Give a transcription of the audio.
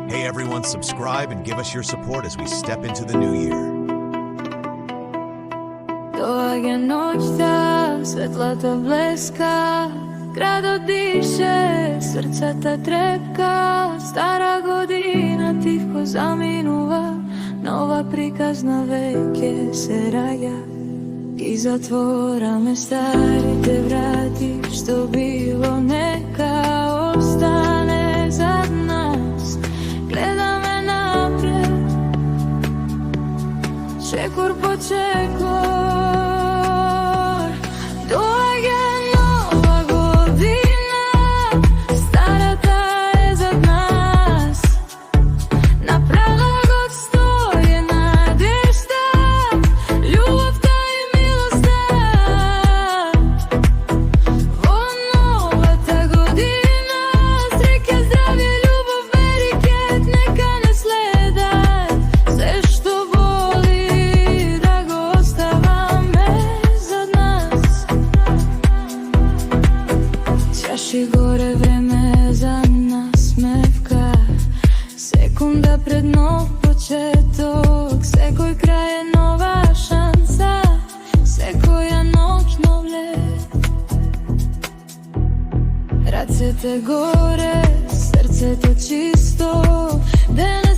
Hey everyone, subscribe and give us your support as we step into the new year. Doaѓа ноќта, светлата блеска, градот дише, срцата трепка, стара година тихо заминува, нова приказна веќе се раѓа. И затвораме старите врати, што било нека остане зад нас. Гледаме напред, чекор по чекор. Доаѓа нова година, старата е зад нас. На прагот стои надежда, љубовта и милоста. Во новата година, среќа, здравје, љубов, берекет, нека не следат. Се што боли, да го оставаме зад нас. Чаши горе, време за насмевка, секунда пред нов почеток, секој крај е нова шанса, секоја ноќ нов лет. Рацете горе, срцето чисто, денес